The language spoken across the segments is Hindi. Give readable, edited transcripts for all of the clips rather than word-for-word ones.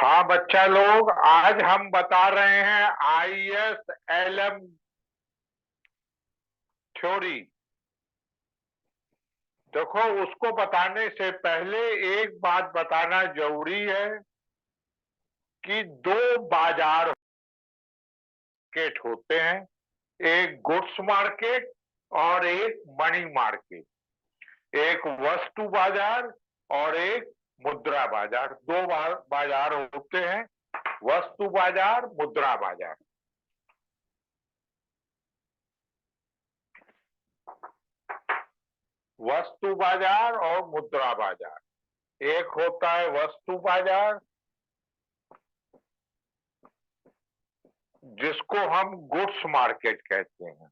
हाँ बच्चा लोग, आज हम बता रहे हैं ISLM थ्योरी। देखो, उसको बताने से पहले एक बात बताना जरूरी है कि दो बाजार मार्केट होते हैं, एक गुड्स मार्केट और एक मनी मार्केट। एक वस्तु बाजार और एक मुद्रा बाजार। दो बाजार होते हैं, वस्तु बाजार, मुद्रा बाजार। वस्तु बाजार और मुद्रा बाजार। एक होता है वस्तु बाजार, जिसको हम गुड्स मार्केट कहते हैं।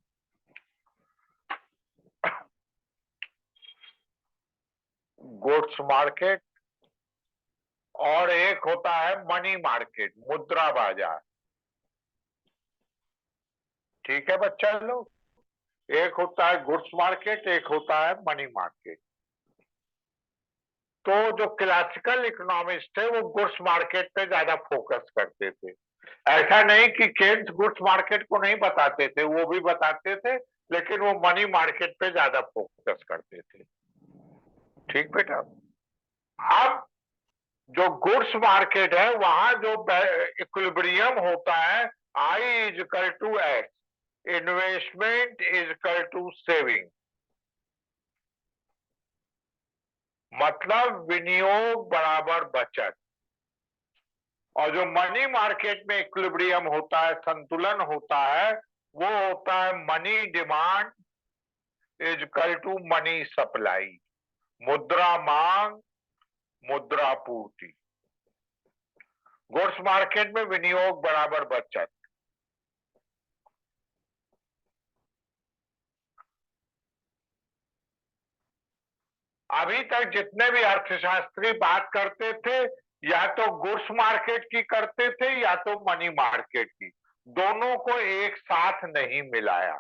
Goods market. और एक होता है मनी मार्केट, मुद्रा बाजार। ठीक है बच्चा लोग, एक होता है गुड्स मार्केट, एक होता है मनी मार्केट। तो जो क्लासिकल इकोनॉमिस्ट थे वो गुड्स मार्केट पे ज्यादा फोकस करते थे। ऐसा नहीं कि केन्स गुड्स मार्केट को नहीं बताते थे, वो भी बताते थे, लेकिन वो मनी मार्केट पे ज्यादा फोकस करते थे। ठीक बेटा। अब जो गुड्स मार्केट है वहां जो इक्विलिब्रियम होता है, I is equal to X, investment is equal to saving. मतलब विनियोग बराबर बचत। और जो मनी मार्केट में इक्विलिब्रियम होता है, संतुलन होता है, वो होता है money demand is equal to money supply. मुद्रा मांग, मुद्रा पूर्ति। गुड्स मार्केट में विनियोग बराबर बचत। अभी तक जितने भी अर्थशास्त्री बात करते थे, या तो गुड्स मार्केट की करते थे या तो मनी मार्केट की। दोनों को एक साथ नहीं मिलाया।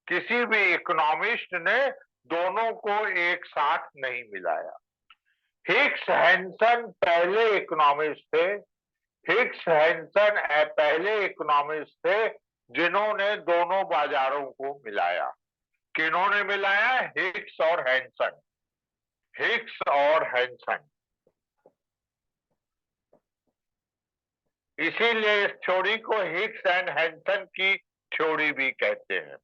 किसी भी इकोनॉमिस्ट ने दोनों को एक साथ नहीं मिलाया। हिक्स हैंसन पहले इकोनॉमिस्ट थे। हिक्स हैंसन पहले इकोनॉमिस्ट थे जिन्होंने दोनों बाजारों को मिलाया। किन्होंने मिलाया? हिक्स और हैंसन। हिक्स और हैंसन। इसीलिए इस थ्योरी को हिक्स एंड हैंसन की थ्योरी भी कहते हैं।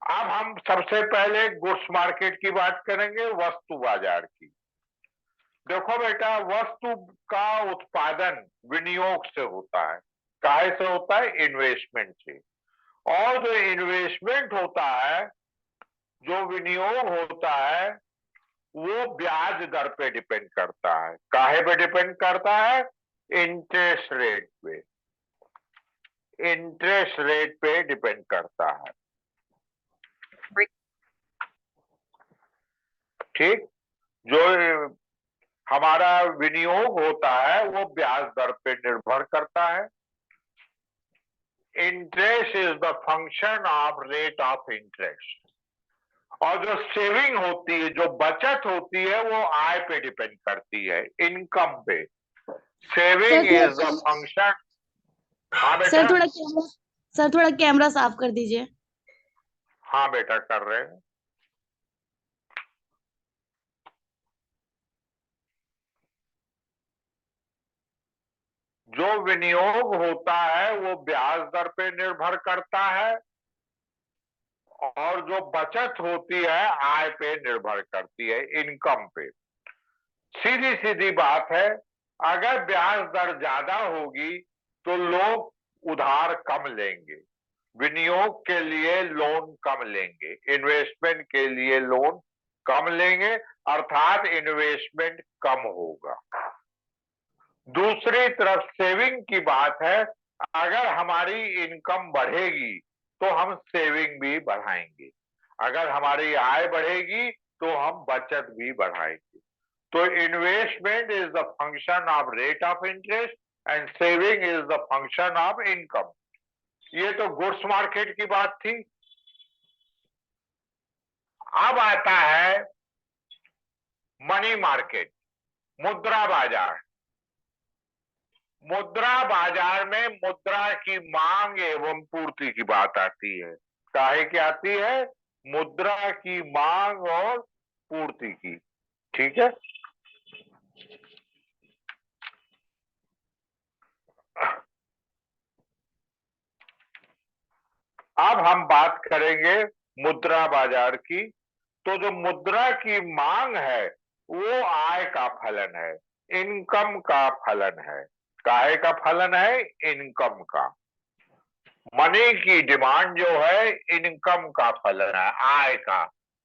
अब हम सबसे पहले गुड्स मार्केट की बात करेंगे, वस्तु बाजार की। देखो बेटा, वस्तु का उत्पादन विनियोग से होता है। काहे से होता है? इन्वेस्टमेंट से। और जो इन्वेस्टमेंट होता है, जो विनियोग होता है, वो ब्याज दर पे डिपेंड करता है। काहे पे डिपेंड करता है? इंटरेस्ट रेट पे। इंटरेस्ट रेट पे डिपेंड करता है। ठीक। जो हमारा विनियोग होता है वो ब्याज दर पे निर्भर करता है। Interest is the function of rate of interest. और जो सेविंग होती है, जो बचत होती है, वो आय पे डिपेंड करती है, इनकम पे। Saving is the function. हाँ बेटा। सर थोड़ा कैमरा साफ कर दीजिए। हाँ बेटा, कर रहे हैं। जो विनियोग होता है वो ब्याज दर पे निर्भर करता है, और जो बचत होती है आय पे निर्भर करती है, इनकम पे। सीधी सीधी बात है, अगर ब्याज दर ज्यादा होगी तो लोग उधार कम लेंगे, विनियोग के लिए लोन कम लेंगे, इन्वेस्टमेंट के लिए लोन कम लेंगे, अर्थात इन्वेस्टमेंट कम होगा। दूसरी तरफ सेविंग की बात है, अगर हमारी इनकम बढ़ेगी तो हम सेविंग भी बढ़ाएंगे, अगर हमारी आय बढ़ेगी तो हम बचत भी बढ़ाएंगे। तो investment is the function of rate of interest and saving is the function of income. ये तो गुड्स मार्केट की बात थी। अब आता है मनी मार्केट, मुद्रा बाजार। मुद्रा बाजार में मुद्रा की मांग एवं पूर्ति की बात आती है। काहे की आती है? मुद्रा की मांग और पूर्ति की। ठीक है। अब हम बात करेंगे मुद्रा बाजार की। तो जो मुद्रा की मांग है वो आय का फलन है, इनकम का फलन है। काहे का फलन है? इनकम का। मनी की डिमांड जो है इनकम का फलन है, आय का।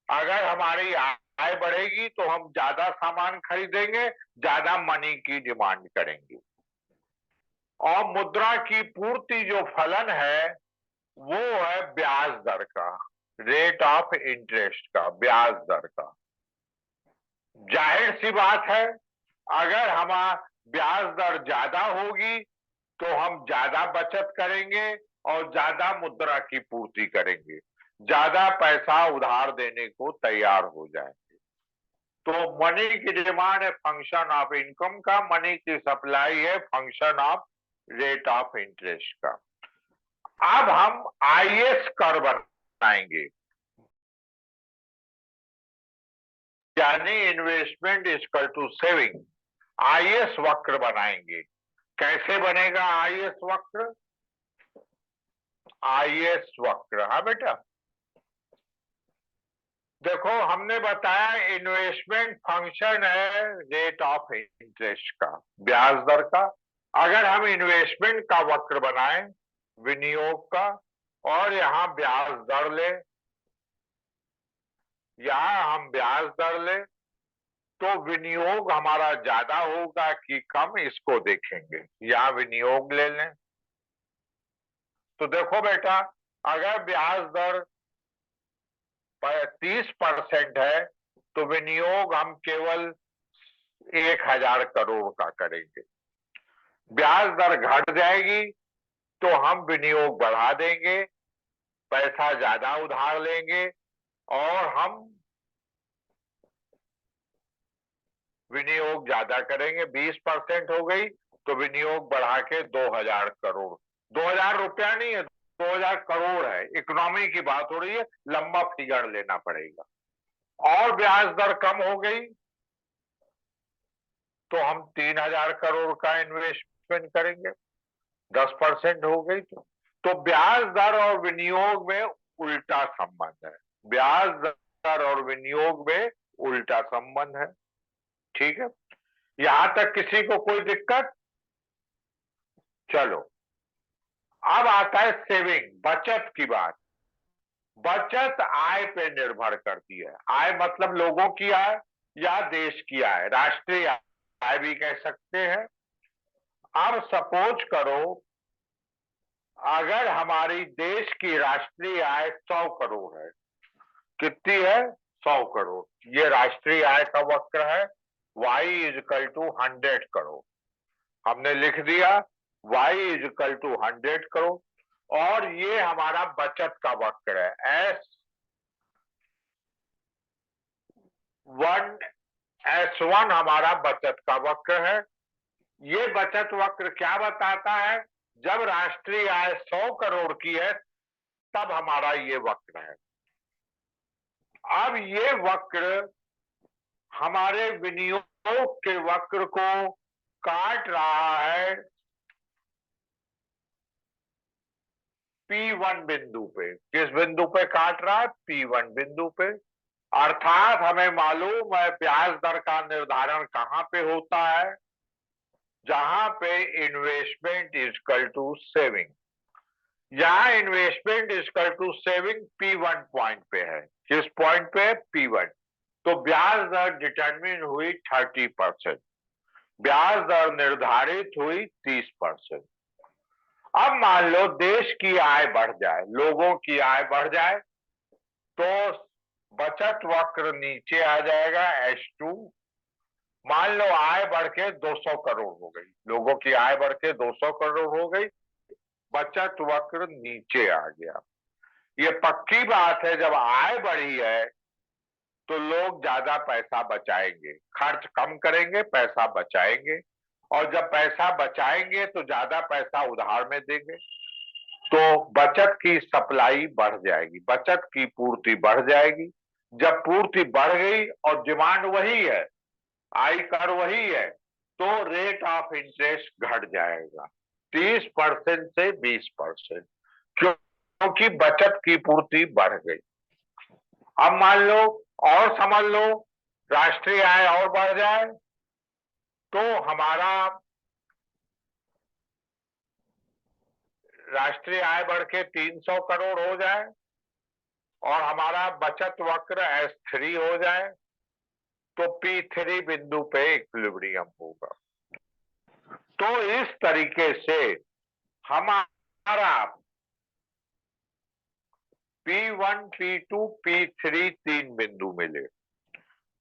अगर हमारी आय बढ़ेगी तो हम ज्यादा सामान खरीदेंगे, ज्यादा मनी की डिमांड करेंगे। और मुद्रा की पूर्ति जो फलन है वो है ब्याज दर का, रेट ऑफ इंटरेस्ट का, ब्याज दर का। जाहिर सी बात है, अगर हमारा ब्याज दर ज्यादा होगी तो हम ज्यादा बचत करेंगे और ज्यादा मुद्रा की पूर्ति करेंगे, ज्यादा पैसा उधार देने को तैयार हो जाएंगे। तो मनी की डिमांड है फंक्शन ऑफ इनकम का, मनी की सप्लाई है function of rate of interest का। अब हम आईएस कर्व बनाएंगे, यानी investment equal to saving. IS वक्र बनाएंगे। कैसे बनेगा आईएस वक्र? आईएस वक्र, हाँ बेटा, देखो हमने बताया इन्वेस्टमेंट फंक्शन है रेट ऑफ इंटरेस्ट का, ब्याज दर का। अगर हम इन्वेस्टमेंट का वक्र बनाएं विनियोग का, और यहां ब्याज दर ले, यहां हम ब्याज दर ले, तो विनियोग हमारा ज्यादा होगा कि कम, इसको देखेंगे। यहां विनियोग ले लें तो देखो बेटा, अगर ब्याज दर 30% है तो विनियोग हम केवल 1000 करोड़ का करेंगे। ब्याज दर घट जाएगी तो हम विनियोग बढ़ा देंगे, पैसा ज्यादा उधार लेंगे और हम विनियोग ज्यादा करेंगे। 20% हो गई तो विनियोग बढ़ा के 2000 करोड़, 2000 रुपया नहीं है, 2000 करोड़ है। इकोनॉमी की बात हो रही है, लंबा फिगर लेना पड़ेगा। और ब्याज दर कम हो गई तो हम 3000 करोड़ का इन्वेस्टमेंट करेंगे, 10% हो गई तो ब्याज दर और विनियोग में उल्टा संबंध है। ब्याज दर और विनियोग में उल्टा संबंध है। ठीक है, यहां तक किसी को कोई दिक्कत? चलो, अब आता है सेविंग, बचत की बात। बचत आय पे निर्भर करती है। आय मतलब लोगों की आय या देश की आय, राष्ट्रीय आय भी कह सकते हैं। अब सपोज करो अगर हमारी देश की राष्ट्रीय आय 100 करोड़ है। कितनी है? 100 करोड़। ये राष्ट्रीय आय का वक्र है, y इजकल टू 100 करोड़। हमने लिख दिया y इजकल टू 100 करोड़। और ये हमारा बचत का वक्र है, S1 हमारा बचत का वक्र है। ये बचत वक्र क्या बताता है? जब राष्ट्रीय आय 100 करोड़ की है तब हमारा ये वक्र है। अब ये वक्र हमारे विनियोग के वक्र को काट रहा है P1 बिंदु पे। किस बिंदु पे काट रहा है? P1 बिंदु पे। अर्थात हमें मालूम है ब्याज दर का निर्धारण कहां पे होता है? जहां पे इन्वेस्टमेंट इक्वल टू सेविंग। यहां investment equal to saving P1 point पे है। किस पॉइंट पे? P1। तो ब्याज दर डिटरमिन हुई 30%, ब्याज दर निर्धारित हुई 30%। अब मान लो देश की आय बढ़ जाए, लोगों की आय बढ़ जाए, तो बचत वक्र नीचे आ जाएगा, H2। मान लो आय बढ़ के 200 करोड़ हो गई, लोगों की आय बढ़ के 200 करोड़ हो गई, बचत वक्र नीचे आ गया। ये पक्की बात है, जब आय बढ़ी है तो लोग ज्यादा पैसा बचाएंगे, खर्च कम करेंगे, पैसा बचाएंगे। और जब पैसा बचाएंगे तो ज्यादा पैसा उधार में देंगे, तो बचत की सप्लाई बढ़ जाएगी, बचत की पूर्ति बढ़ जाएगी। जब पूर्ति बढ़ गई और डिमांड वही है, आय कर वही है, तो रेट ऑफ इंटरेस्ट घट जाएगा 30% से 20%, क्योंकि बचत की पूर्ति बढ़ गई। अब मान लो और समझ लो, राष्ट्रीय आय और बढ़ जाए तो हमारा राष्ट्रीय आय बढ़ के 300 करोड़ हो जाए और हमारा बचत वक्र S3 हो जाए, तो P3 बिंदु पे इक्विलिब्रियम होगा। तो इस तरीके से हमारा P1, P2, P3 तीन बिंदु मिले,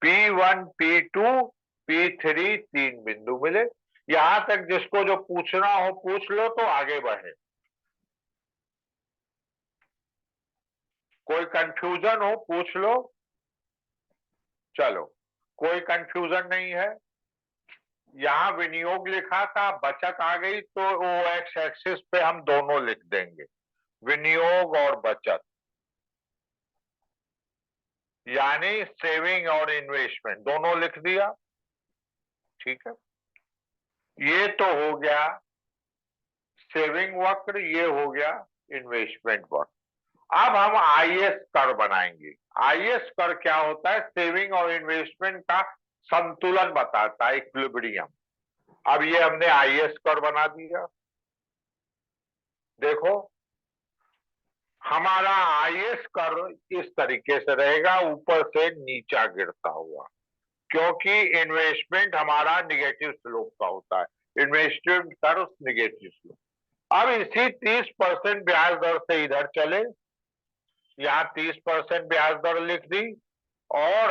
P1, P2, P3 तीन बिंदु मिले। यहां तक जिसको जो पूछना हो पूछ लो, तो आगे बढ़े। कोई कंफ्यूजन हो पूछ लो। चलो, कोई कंफ्यूजन नहीं है। यहां विनियोग लिखा था, बचत आ गई तो वो एक्स एक्सिस पे हम दोनों लिख देंगे, विनियोग और बचत, यानी सेविंग और इन्वेस्टमेंट दोनों लिख दिया। ठीक है, ये तो हो गया सेविंग वक्र, ये हो गया इन्वेस्टमेंट वक्र। अब हम आईएस कर बनाएंगे। आईएस कर क्या होता है? सेविंग और इन्वेस्टमेंट का संतुलन बताता है, इक्विलिब्रियम। अब ये हमने आईएस कर बना दिया। देखो, हमारा आईएस कर इस तरीके से रहेगा, ऊपर से नीचा गिरता हुआ, क्योंकि इन्वेस्टमेंट हमारा निगेटिव स्लोप का होता है, इन्वेस्टमेंट कर निगेटिव स्लोप। अब इसी 30% ब्याज दर से इधर चले, यहां 30% ब्याज दर लिख दी, और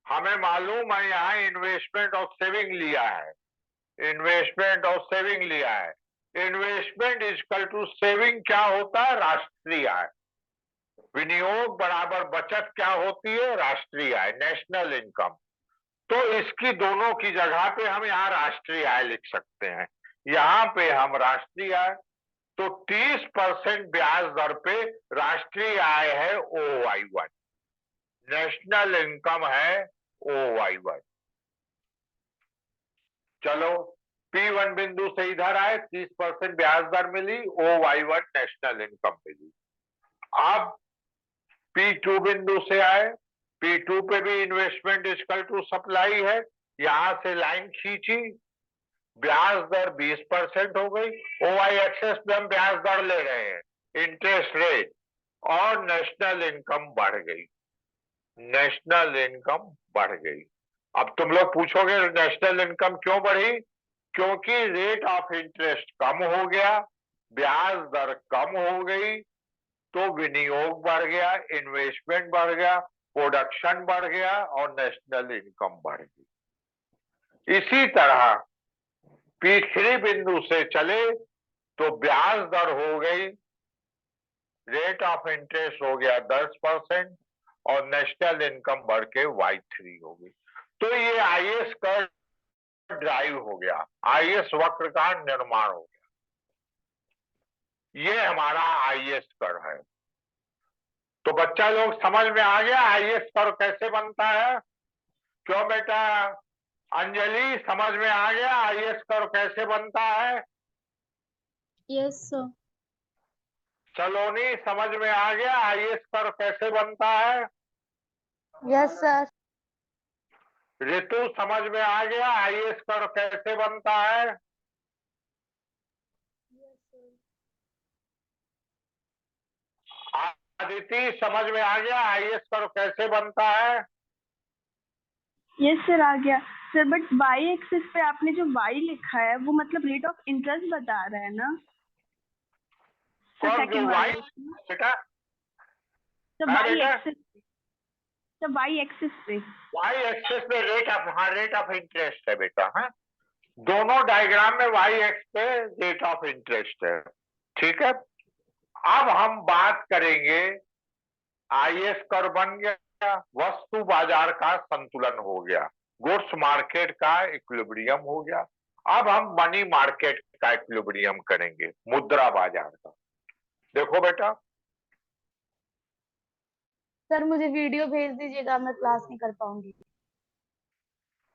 हमें मालूम है यहां इन्वेस्टमेंट और सेविंग लिया है, इन्वेस्टमेंट और सेविंग लिया है। इन्वेस्टमेंट इक्वल टू सेविंग क्या होता है? राष्ट्रीय आय। विनियोग बराबर बचत क्या होती है? राष्ट्रीय आय, नेशनल इनकम। तो इसकी दोनों की जगह पे हम यहाँ राष्ट्रीय आय लिख सकते हैं। यहाँ पे हम राष्ट्रीय आय, तो 30% ब्याज दर पे राष्ट्रीय आय है OY1, नेशनल इनकम है OY1। चलो, P1 बिंदु से इधर आए, 30% ब्याज दर मिली, OY1 नेशनल इनकम मिली। अब P2 बिंदु से आए, P2 पे भी इन्वेस्टमेंट इक्वल टू सप्लाई है, यहां से लाइन खींची, ब्याज दर 20% हो गई। OY एक्सेस पे हम ब्याज दर ले रहे हैं, इंटरेस्ट रेट, और नेशनल इनकम बढ़ गई, नेशनल इनकम बढ़ गई। अब तुम लोग पूछोगे नेशनल इनकम क्यों बढ़ी? क्योंकि रेट ऑफ इंटरेस्ट कम हो गया, ब्याज दर कम हो गई, तो विनियोग बढ़ गया, इन्वेस्टमेंट बढ़ गया, प्रोडक्शन बढ़ गया, और नेशनल इनकम बढ़ गई। इसी तरह P3 बिंदु से चले तो ब्याज दर हो गई, रेट ऑफ इंटरेस्ट हो गया 10%, और नेशनल इनकम बढ़ के Y3 हो गई। तो ये आईएस कर ड्राइव हो गया, आईएस वक्र का निर्माण हो गया। ये हमारा आईएस कर है। तो बच्चा लोग समझ में आ गया आईएस कर कैसे बनता है? क्यों बेटा? अंजलि, समझ में आ गया आईएस कर कैसे बनता है? Yes sir. सलोनी, समझ में आ गया आईएस कर कैसे बनता है? Yes sir. ऋतु, समझ में आ गया आईएस कर कैसे बनता है? आदिति, समझ में आ गया आईएस कर कैसे बनता है? यस सर, आ गया सर। बट वाई एक्सिस पे आपने जो वाई लिखा है वो मतलब रेट ऑफ इंटरेस्ट बता रहा है ना सर? कौन जो सेकंड वाई? वाला बेटा, सर, हाँ वाई बेटा, एक्सिस, सर वाई एक्सिस पे, वाई एक्सिस पे रेट ऑफ, हाँ रेट ऑफ इंटरेस्ट है बेटा। हाँ, दोनों डायग्राम में वाई एक्स पे रेट ऑफ इंटरेस्ट है। ठीक है, अब हम बात करेंगे, आईएस कर बन गया, वस्तु बाजार का संतुलन हो गया, गुड्स मार्केट का इक्विलिब्रियम हो गया। अब हम मनी मार्केट का इक्विलिब्रियम करेंगे, मुद्रा बाजार का। देखो बेटा, सर मुझे वीडियो भेज दीजिएगा, मैं क्लास नहीं कर पाऊंगी।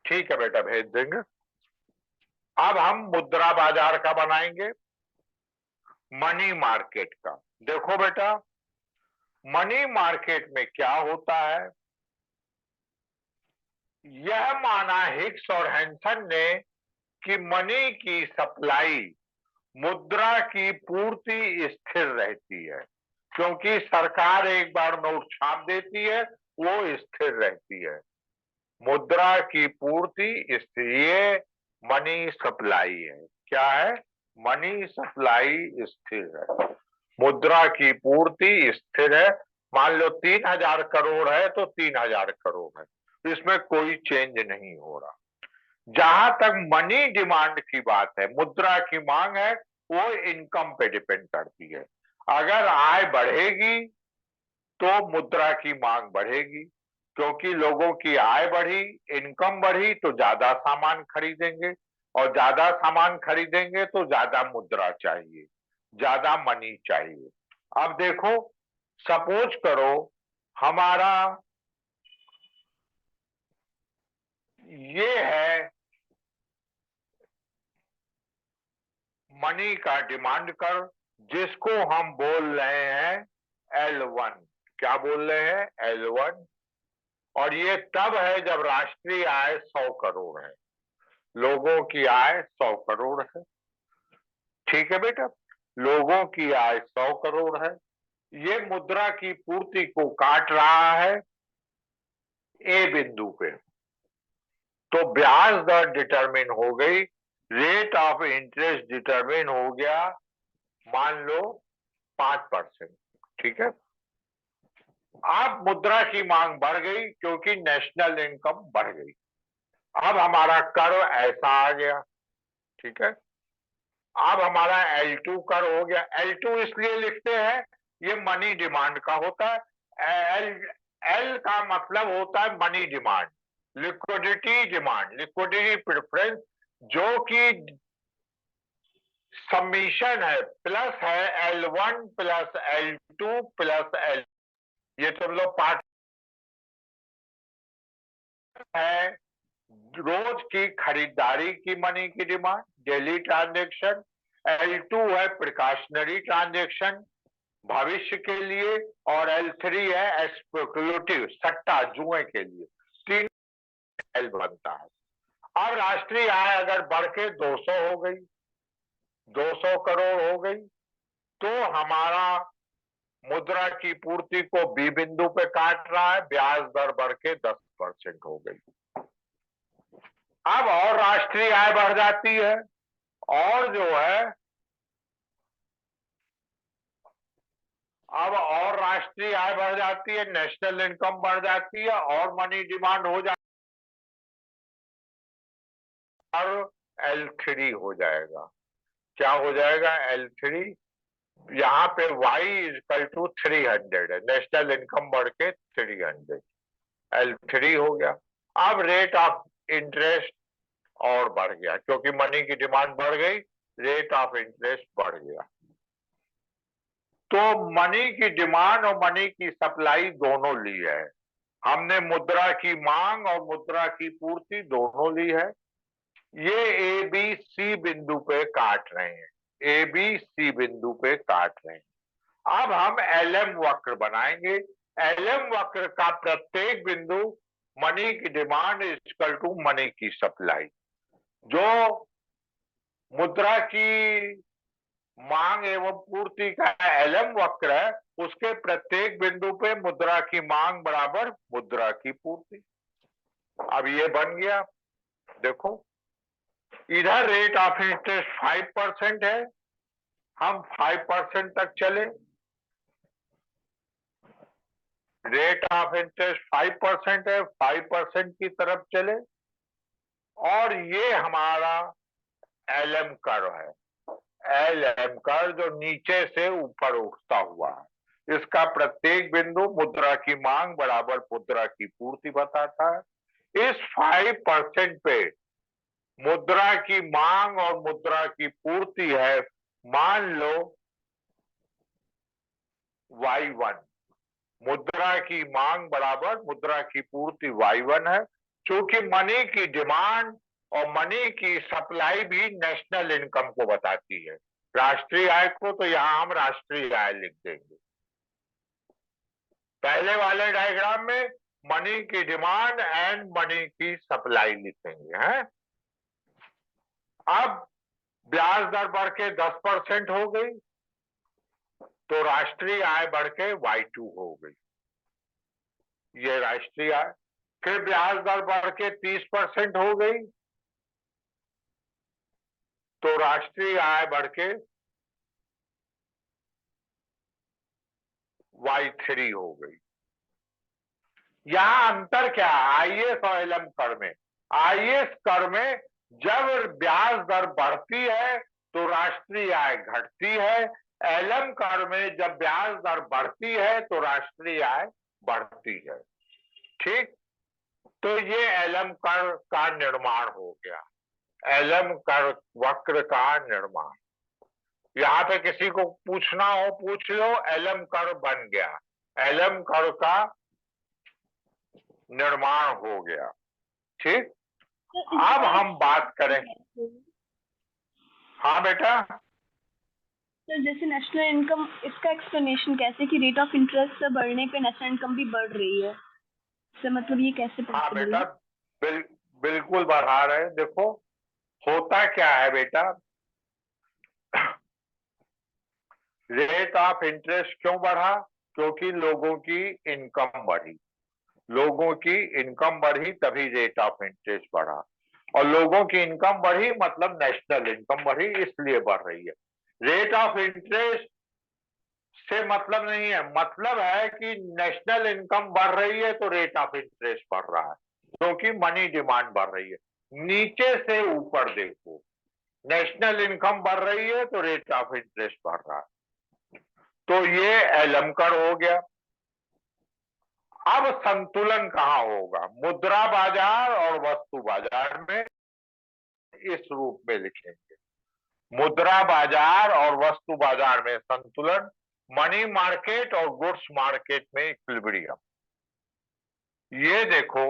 ठीक है बेटा, भेज देंगे। अब हम मुद्रा बाजार का बनाएंगे, मनी मार्केट का। देखो बेटा, मनी मार्केट में क्या होता है, यह माना हिक्स और हैंसन ने कि मनी की सप्लाई मुद्रा की पूर्ति स्थिर रहती है, क्योंकि सरकार एक बार नोट छाप देती है, वो स्थिर रहती है। मुद्रा की पूर्ति स्थिर, ये मनी सप्लाई है। क्या है? मनी सप्लाई स्थिर है, मुद्रा की पूर्ति स्थिर है। मान लो 3000 करोड़ है तो 3000 करोड़ है, इसमें कोई चेंज नहीं हो रहा। जहां तक मनी डिमांड की बात है, मुद्रा की मांग है, वो इनकम पे डिपेंड करती है। अगर आय बढ़ेगी तो मुद्रा की मांग बढ़ेगी, क्योंकि लोगों की आय बढ़ी, इनकम बढ़ी तो ज्यादा सामान खरीदेंगे, और ज्यादा सामान खरीदेंगे तो ज्यादा मुद्रा चाहिए, ज्यादा मनी चाहिए। अब देखो, सपोज करो हमारा ये है मनी का डिमांड कर, जिसको हम बोल रहे हैं L1। क्या बोल रहे हैं? L1। और ये तब है जब राष्ट्रीय आय 100 करोड़ है, लोगों की आय 100 करोड़ है। ठीक है बेटा, लोगों की आय 100 करोड़ है, ये मुद्रा की पूर्ति को काट रहा है ए बिंदु पे। तो ब्याज दर डिटरमिन हो गई, रेट ऑफ इंटरेस्ट डिटरमिन हो गया, मान लो 5%। ठीक है, अब मुद्रा की मांग बढ़ गई क्योंकि नेशनल इनकम बढ़ गई। अब हमारा कर ऐसा आ गया। ठीक है, अब हमारा L2 कर हो गया। L2 इसलिए लिखते हैं, ये मनी डिमांड का होता है। L का मतलब होता है money demand, liquidity demand, liquidity preference, जो कि सबमिशन है, प्लस है L1 plus L2 plus L, ये सब लोग पार्ट है। रोज की खरीदारी की मनी की डिमांड, डेली ट्रांजेक्शन। L2 है प्रिकॉशनरी ट्रांजेक्शन, भविष्य के लिए। और L3 है स्पेकुलेटिव, सट्टा जुए के लिए। 3 L बनता है। अब राष्ट्रीय आय अगर बढ़ के 200 हो गई, 200 करोड़ हो गई, तो हमारा मुद्रा की पूर्ति को बी बिंदु पे काट रहा है, ब्याज दर बढ़ के 10% हो गई। अब और राष्ट्रीय आय बढ़ जाती है, और जो है अब और राष्ट्रीय आय बढ़ जाती है, नेशनल इनकम बढ़ जाती है, और मनी डिमांड हो जाती है, और L3 हो जाएगा। क्या हो जाएगा? L3। यहाँ पे y इक्वल टू 300 है, नेशनल इनकम बढ़ के 300, L3 हो गया। अब रेट ऑफ इंटरेस्ट और बढ़ गया, क्योंकि मनी की डिमांड बढ़ गई, रेट ऑफ इंटरेस्ट बढ़ गया। तो मनी की डिमांड और मनी की सप्लाई दोनों ली है हमने, मुद्रा की मांग और मुद्रा की पूर्ति दोनों ली है। ये ए बी सी बिंदु पे काट रहे हैं, ए बी सी बिंदु पे काट रहे हैं। अब हम LM वक्र बनाएंगे। LM वक्र का प्रत्येक बिंदु मनी की डिमांड इक्वल टू मनी की सप्लाई। जो मुद्रा की मांग एवं पूर्ति का LM वक्र है, उसके प्रत्येक बिंदु पे मुद्रा की मांग बराबर मुद्रा की पूर्ति। अब ये बन गया। देखो, इधर रेट ऑफ इंटरेस्ट 5% है, हम 5% तक चले, रेट ऑफ इंटरेस्ट 5% है, 5% की तरफ चले, और ये हमारा LM कर्व है। LM कर्व जो नीचे से ऊपर उठता हुआ है, इसका प्रत्येक बिंदु मुद्रा की मांग बराबर मुद्रा की पूर्ति बताता है। इस 5% पे मुद्रा की मांग और मुद्रा की पूर्ति है, मान लो Y1। मुद्रा की मांग बराबर मुद्रा की पूर्ति Y1 है। क्योंकि मनी की डिमांड और मनी की सप्लाई भी नेशनल इनकम को बताती है। राष्ट्रीय आय को तो यहां हम राष्ट्रीय आय लिख देंगे। पहले वाले डायग्राम में मनी की डिमांड एंड मनी की सप्लाई लिखेंगे हैं। अब ब्याज दर बढ़ के 10% हो गई तो राष्ट्रीय आय बढ़ के Y2 हो गई, ये राष्ट्रीय आय। फिर ब्याज दर बढ़ के 30% हो गई तो राष्ट्रीय आय बढ़ के Y3 हो गई। यहां अंतर क्या है आईएएस और एलएम कर में? आईएएस कर में जब ब्याज दर बढ़ती है तो राष्ट्रीय आय घटती है, एलएम कर में जब ब्याज दर बढ़ती है तो राष्ट्रीय आय बढ़ती है। ठीक, तो ये एलएम कर का निर्माण हो गया, एलएम कर वक्र का निर्माण। यहां पे किसी को पूछना हो पूछ लो, एलएम कर बन गया, एलएम कर का निर्माण हो गया। ठीक, अब हम बात करें। हाँ बेटा, तो जैसे नेशनल इनकम, इसका एक्सप्लेनेशन कैसे कि रेट ऑफ इंटरेस्ट से बढ़ने पे नेशनल इनकम भी बढ़ रही है, तो मतलब ये कैसे हाँ पॉसिबल बेटा, है? बिल्कुल बढ़ा रहे हैं। देखो होता क्या है बेटा, रेट ऑफ इंटरेस्ट क्यों बढ़ा? क्योंकि लोगों की इनकम बढ़ी, लोगों की इनकम बढ़ी तभी रेट ऑफ इंटरेस्ट बढ़ा। और लोगों की इनकम बढ़ी मतलब नेशनल इनकम बढ़ी, इसलिए बढ़ रही है। रेट ऑफ इंटरेस्ट से मतलब नहीं है, मतलब है कि नेशनल इनकम बढ़ रही है तो रेट ऑफ इंटरेस्ट बढ़ रहा है, क्योंकि मनी डिमांड बढ़ रही है। नीचे से ऊपर देखो, नेशनल इनकम बढ़ रही है तो रेट ऑफ इंटरेस्ट बढ़ रहा है। तो ये एलएम कर हो गया। अब संतुलन कहां होगा? मुद्रा बाजार और वस्तु बाजार में इस रूप में लिखेंगे, मुद्रा बाजार और वस्तु बाजार में संतुलन, मनी मार्केट और गुड्स मार्केट में इक्विलिब्रियम। ये देखो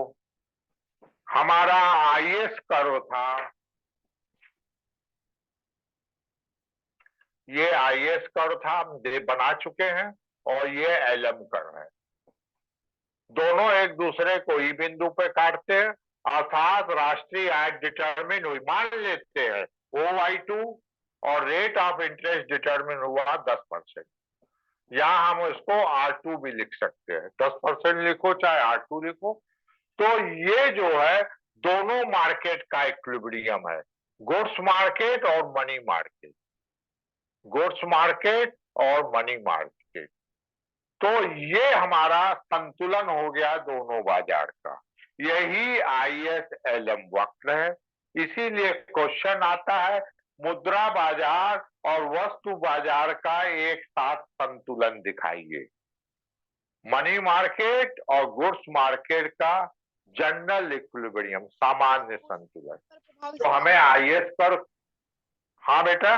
हमारा आईएएस कर्व था, ये आईएएस कर्व था, हम बना चुके हैं, और ये एलएम कर्व है। दोनों एक दूसरे को ई बिंदु पे काटते हैं, अर्थात राष्ट्रीय आय डिटरमिन हुई, मान लेते हैं OY2 और रेट ऑफ इंटरेस्ट डिटरमिन हुआ 10%। यहां हम इसको R2 भी लिख सकते हैं, 10% लिखो चाहे R2 लिखो। तो ये जो है दोनों मार्केट का इक्विलिब्रियम है, गुड्स मार्केट और मनी मार्केट, गुड्स मार्केट और मनी मार्केट। तो ये हमारा संतुलन हो गया दोनों बाजार का। यही ISLM वक्र है। इसीलिए क्वेश्चन आता है मुद्रा बाजार और वस्तु बाजार का एक साथ संतुलन दिखाइए, मनी मार्केट और गुड्स मार्केट का जनरल इक्विलिब्रियम, सामान्य संतुलन। तो हमें आईएएस पर, हाँ बेटा,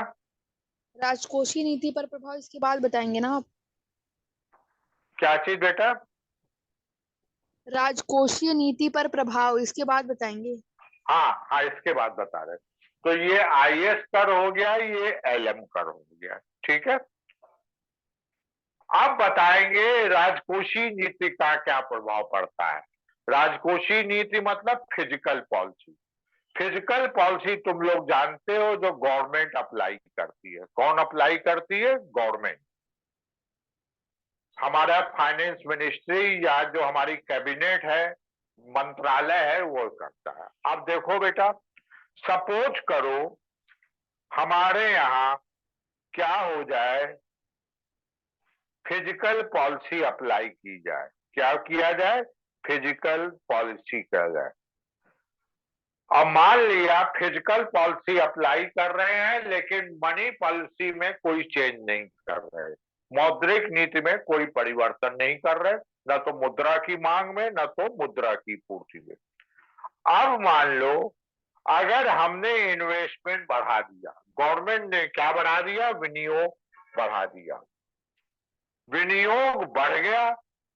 राजकोषीय नीति पर प्रभाव इसके बाद बताएंगे ना आप? क्या चीज बेटा? राजकोषीय नीति पर प्रभाव इसके बाद बताएंगे। हाँ हाँ, इसके बाद बता रहे। तो ये आईएएस कर हो गया, ये एलएम कर हो गया। ठीक है, अब बताएंगे राजकोषीय नीति का क्या प्रभाव पड़ता है। राजकोषीय नीति मतलब फिजिकल पॉलिसी। फिजिकल पॉलिसी तुम लोग जानते हो, जो गवर्नमेंट अप्लाई करती है। कौन अप्लाई करती है? गवर्नमेंट। हमारा फाइनेंस मिनिस्ट्री या जो हमारी कैबिनेट है, मंत्रालय है, वो करता है। अब देखो बेटा, सपोज करो हमारे यहाँ क्या हो जाए, फिजिकल पॉलिसी अप्लाई की जाए। क्या किया जाए? फिजिकल पॉलिसी किया जाए। अब मान लिया फिजिकल पॉलिसी अप्लाई कर रहे हैं, लेकिन मनी पॉलिसी में कोई चेंज नहीं कर रहे, मौद्रिक नीति में कोई परिवर्तन नहीं कर रहे, न तो मुद्रा की मांग में न तो मुद्रा की पूर्ति में। अब मान लो अगर हमने इन्वेस्टमेंट बढ़ा दिया, गवर्नमेंट ने क्या बढ़ा दिया, विनियोग बढ़ा दिया, विनियोग बढ़ गया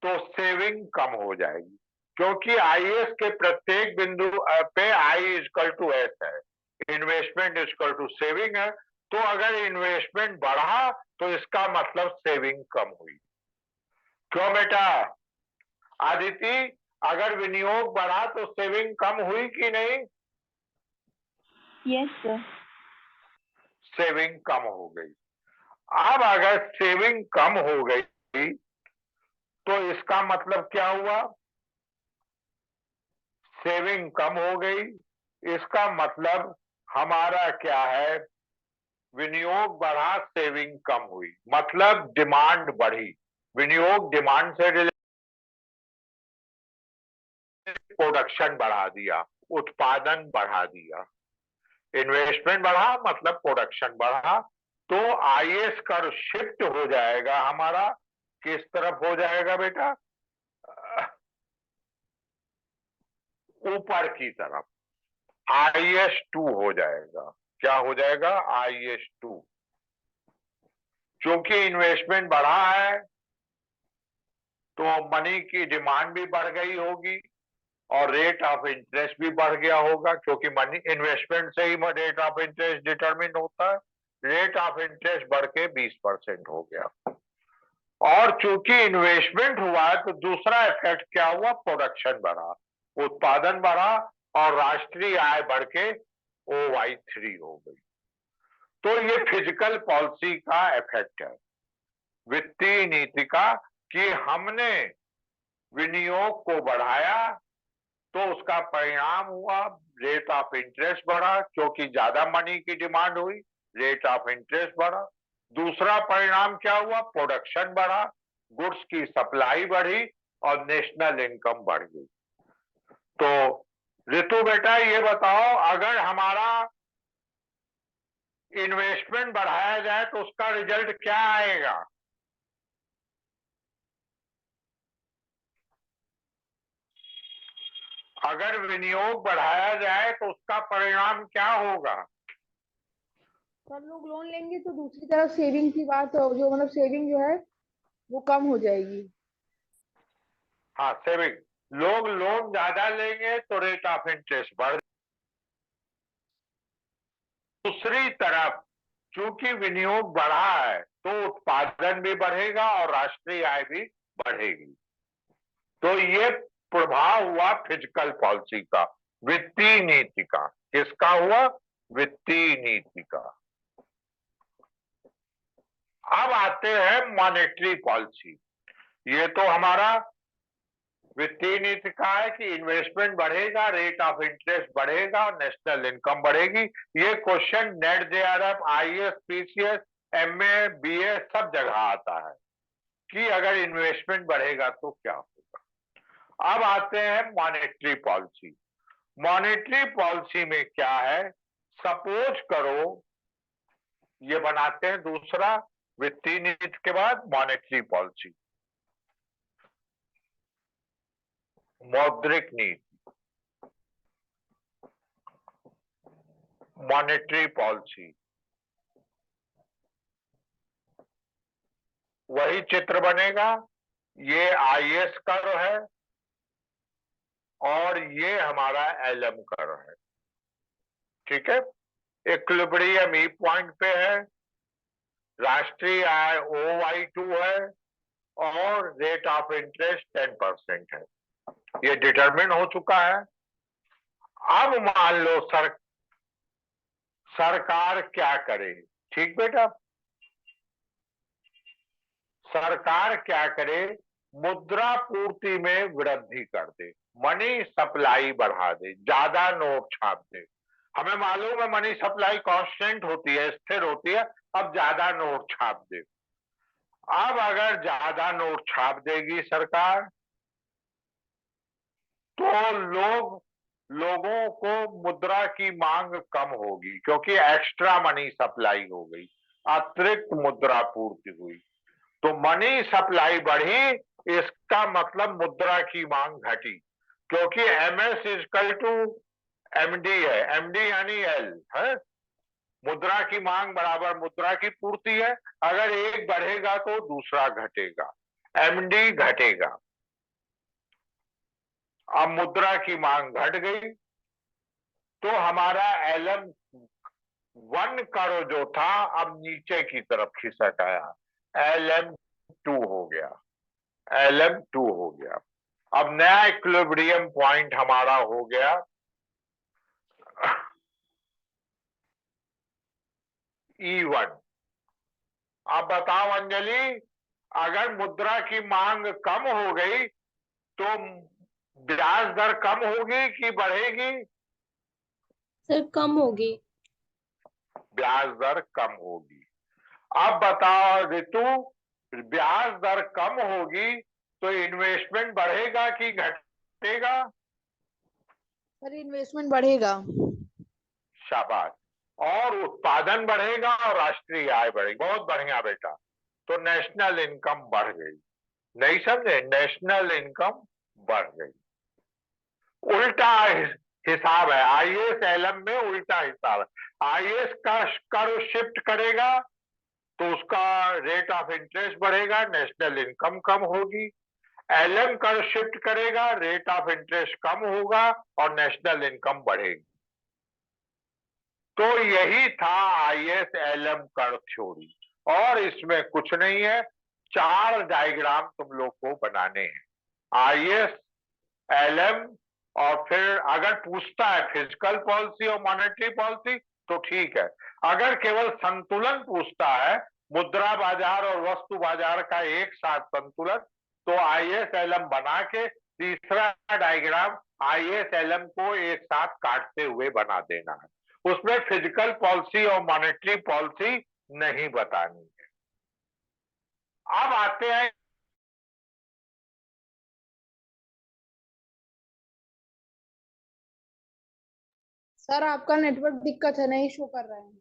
तो सेविंग कम हो जाएगी, क्योंकि आईएस के प्रत्येक बिंदु पे आई इक्वल टू एस है, इन्वेस्टमेंट इक्वल टू सेविंग है। तो अगर इन्वेस्टमेंट बढ़ा तो इसका मतलब सेविंग कम हुई। क्यों बेटा आदिति, अगर विनियोग बढ़ा तो सेविंग कम हुई कि नहीं? Yes sir. सेविंग कम हो गई। अब अगर सेविंग कम हो गई तो इसका मतलब क्या हुआ, सेविंग कम हो गई, इसका मतलब हमारा क्या है, विनियोग बढ़ा सेविंग कम हुई, मतलब डिमांड बढ़ी। विनियोग डिमांड से रिलेटेड, प्रोडक्शन बढ़ा दिया, उत्पादन बढ़ा दिया, इन्वेस्टमेंट बढ़ा मतलब प्रोडक्शन बढ़ा। तो आईएस कर्व शिफ्ट हो जाएगा हमारा, किस तरफ हो जाएगा बेटा, ऊपर की तरफ, IS2 हो जाएगा। क्या हो जाएगा, IS2। क्योंकि इन्वेस्टमेंट बढ़ा है तो मनी की डिमांड भी बढ़ गई होगी और रेट ऑफ इंटरेस्ट भी बढ़ गया होगा, क्योंकि मनी इन्वेस्टमेंट से ही रेट ऑफ इंटरेस्ट डिटरमिन होता है। रेट ऑफ इंटरेस्ट बढ़ के 20% हो गया। और चूंकि इन्वेस्टमेंट हुआ है तो दूसरा इफेक्ट क्या हुआ, प्रोडक्शन बढ़ा, उत्पादन बढ़ा और राष्ट्रीय आय बढ़ के OI3 हो गई। तो ये फिजिकल पॉलिसी का इफेक्ट है, वित्तीय नीति का, कि हमने विनियोग को बढ़ाया तो उसका परिणाम हुआ रेट ऑफ इंटरेस्ट बढ़ा, क्योंकि ज्यादा मनी की डिमांड हुई, रेट ऑफ इंटरेस्ट बढ़ा। दूसरा परिणाम क्या हुआ, प्रोडक्शन बढ़ा, गुड्स की सप्लाई बढ़ी और नेशनल इनकम बढ़ गई। तो ऋतु बेटा ये बताओ, अगर हमारा इन्वेस्टमेंट बढ़ाया जाए तो उसका रिजल्ट क्या आएगा? अगर विनियोग बढ़ाया जाए तो उसका परिणाम क्या होगा? सब लोग लोन लेंगे तो दूसरी तरफ सेविंग की बात जो मतलब सेविंग जो है वो कम हो जाएगी। हाँ, सेविंग, लोग लोन ज्यादा लेंगे तो रेट ऑफ इंटरेस्ट बढ़। दूसरी तरफ चूंकि विनियोग बढ़ा है तो उत्पादन भी बढ़ेगा और राष्ट्रीय आय भी बढ़ेगी। तो ये प्रभाव हुआ फिजिकल पॉलिसी का, वित्तीय नीति का। किसका हुआ, वित्तीय नीति का। अब आते हैं मॉनेटरी पॉलिसी। ये तो हमारा वित्तीय नीति का है कि इन्वेस्टमेंट बढ़ेगा, रेट ऑफ इंटरेस्ट बढ़ेगा और नेशनल इनकम बढ़ेगी। ये question net JRF, IAS, PCS, MA, BA सब जगह आता है कि अगर इन्वेस्टमेंट बढ़ेगा तो क्या होगा। अब आते हैं मॉनेटरी पॉलिसी। मॉनेटरी पॉलिसी में क्या है, सपोज करो, ये बनाते हैं दूसरा, वित्तीय नीति के बाद मॉनेटरी पॉलिसी। मौद्रिक नीति, मॉनेटरी पॉलिसी, वही चित्र बनेगा। ये IS कर्व है और ये हमारा LM कर्व है, ठीक है। इक्विलिब्रियम ई पॉइंट पे है, राष्ट्रीय आय OI2 है और रेट ऑफ इंटरेस्ट 10% है। ये डिटरमिन हो चुका है। अब मान लो सरकार क्या करे, ठीक बेटा, सरकार क्या करे, मुद्रा पूर्ति में वृद्धि कर दे, मनी सप्लाई बढ़ा दे, ज्यादा नोट छाप दे। हमें मालूम है मनी सप्लाई कांस्टेंट होती है, स्थिर होती है, अब ज्यादा नोट छाप दे। अब अगर ज्यादा नोट छाप देगी सरकार तो लोगों को मुद्रा की मांग कम होगी, क्योंकि एक्स्ट्रा मनी सप्लाई हो गई, अतिरिक्त मुद्रा पूर्ति हुई। तो मनी सप्लाई बढ़ी, इसका मतलब मुद्रा की मांग घटी। क्योंकि MS इक्वल टू MD है, MD यानी L है, मुद्रा की मांग बराबर मुद्रा की पूर्ति है। अगर एक बढ़ेगा तो दूसरा घटेगा, MD घटेगा। अब मुद्रा की मांग घट गई तो हमारा LM1 करो जो था अब नीचे की तरफ खिसक आया, LM2 हो गया, LM2 हो गया। अब नया इक्विलिब्रियम पॉइंट हमारा हो गया E1। अब बताओ अंजलि, अगर मुद्रा की मांग कम हो गई तो ब्याज दर कम होगी कि बढ़ेगी? सर कम होगी। ब्याज दर कम होगी। अब बताओ रितु, ब्याज दर कम होगी तो इन्वेस्टमेंट बढ़ेगा कि घटेगा? सर इन्वेस्टमेंट बढ़ेगा। शाबाश। और उत्पादन बढ़ेगा और राष्ट्रीय आय बढ़ेगी। बहुत बढ़िया बेटा। तो नेशनल इनकम बढ़ गई। नहीं समझे? नेशनल इनकम बढ़ गई। उल्टा हिसाब है, IAS LM में उल्टा हिसाब है। IAS का कर्व शिफ्ट करेगा तो उसका रेट ऑफ इंटरेस्ट बढ़ेगा, नेशनल इनकम कम होगी। LM कर्व शिफ्ट करेगा, रेट ऑफ इंटरेस्ट कम होगा और नेशनल इनकम बढ़ेगी। तो यही था IAS LM कर्व थ्योरी, और इसमें कुछ नहीं है, 4 डायग्राम तुम लोग को बनाने हैं। IAS LM, और फिर अगर पूछता है फिजिकल पॉलिसी और मॉनेटरी पॉलिसी तो ठीक है। अगर केवल संतुलन पूछता है, मुद्रा बाजार और वस्तु बाजार का एक साथ संतुलन, तो IAS LM बना के तीसरा डायग्राम IAS LM को एक साथ काटते हुए बना देना है। उसमें फिजिकल पॉलिसी और मॉनेटरी पॉलिसी नहीं बतानी है। अब आते हैं सर आपका नेटवर्क दिक्कत है, नहीं शो कर रहा है।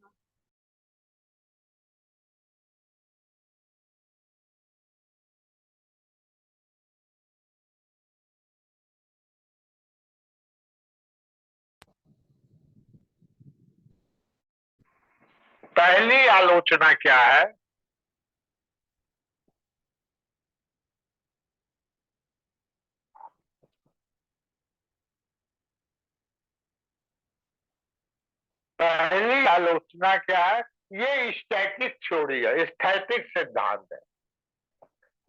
पहली आलोचना क्या है? पहली आलोचना क्या है? ये स्टैटिक थ्योरी है, स्थैतिक सिद्धांत है।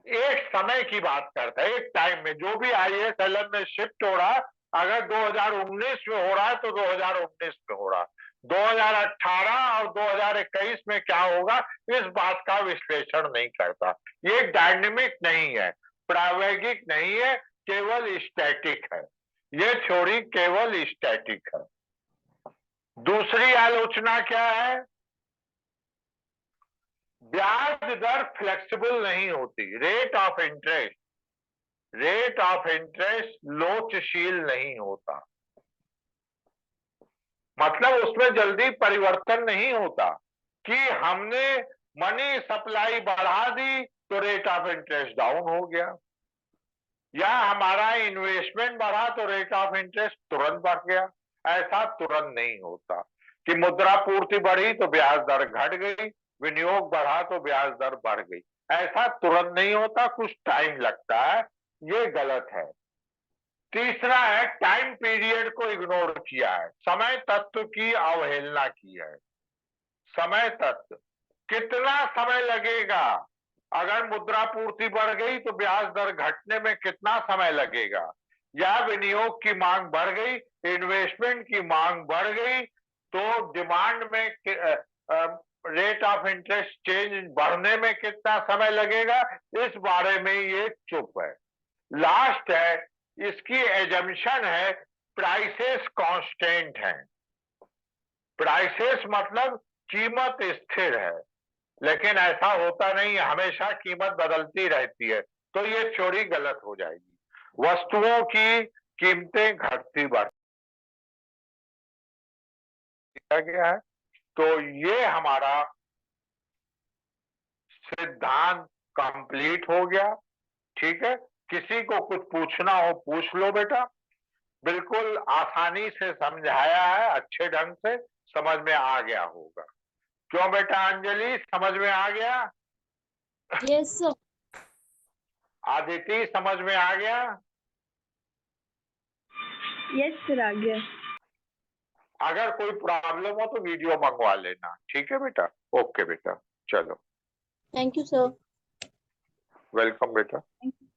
एक समय की बात करता है, एक टाइम में जो भी IAS LM में शिफ्ट हो रहा है, अगर 2019 में हो रहा है तो 2019 में हो रहा है, 2018 और 2021 में क्या होगा इस बात का विश्लेषण नहीं करता। ये डायनेमिक नहीं है, प्रायोगिक नहीं है, केवल स्टैटिक है। ये थ्योरी केवल स्टैटिक है। दूसरी आलोचना क्या है? ब्याज दर फ्लेक्सिबल नहीं होती, रेट ऑफ इंटरेस्ट लोचशील नहीं होता। मतलब उसमें जल्दी परिवर्तन नहीं होता कि हमने मनी सप्लाई बढ़ा दी तो रेट ऑफ इंटरेस्ट डाउन हो गया, या हमारा इन्वेस्टमेंट बढ़ा तो रेट ऑफ इंटरेस्ट तुरंत बढ़ गया। ऐसा तुरंत नहीं होता कि मुद्रा पूर्ति बढ़ी तो ब्याज दर घट गई, विनियोग बढ़ा तो ब्याज दर बढ़ गई। ऐसा तुरंत नहीं होता, कुछ टाइम लगता है। ये गलत है। तीसरा है टाइम पीरियड को इग्नोर किया है, समय तत्व की अवहेलना की है। समय तत्व, कितना समय लगेगा? अगर मुद्रा पूर्ति बढ़ गई तो ब्याज दर घटने में कितना समय लगेगा? या विनियोग की मांग बढ़ गई, इन्वेस्टमेंट की मांग बढ़ गई तो डिमांड में रेट ऑफ इंटरेस्ट चेंज बढ़ने में कितना समय लगेगा? इस बारे में ये चुप है। लास्ट है, इसकी एजम्पशन है प्राइसेस कांस्टेंट हैं। प्राइसेस मतलब कीमत स्थिर है, लेकिन ऐसा होता नहीं है, हमेशा कीमत बदलती रहती है, तो ये थ्योरी गलत हो जाएगी। वस्तुओं की कीमतें घटती बढ़ती गया है। तो ये हमारा सिद्धांत कंप्लीट हो गया। ठीक है, किसी को कुछ पूछना हो पूछ लो बेटा। बिल्कुल आसानी से समझाया है, अच्छे ढंग से समझ में आ गया होगा। क्यों बेटा अंजलि, समझ में आ गया? Yes sir. आदिति समझ में आ गया? यस सर, आ गया। अगर कोई प्रॉब्लम हो तो वीडियो मंगवा लेना, ठीक है बेटा? ओके बेटा, चलो, थैंक यू सर। वेलकम बेटा। Thank you.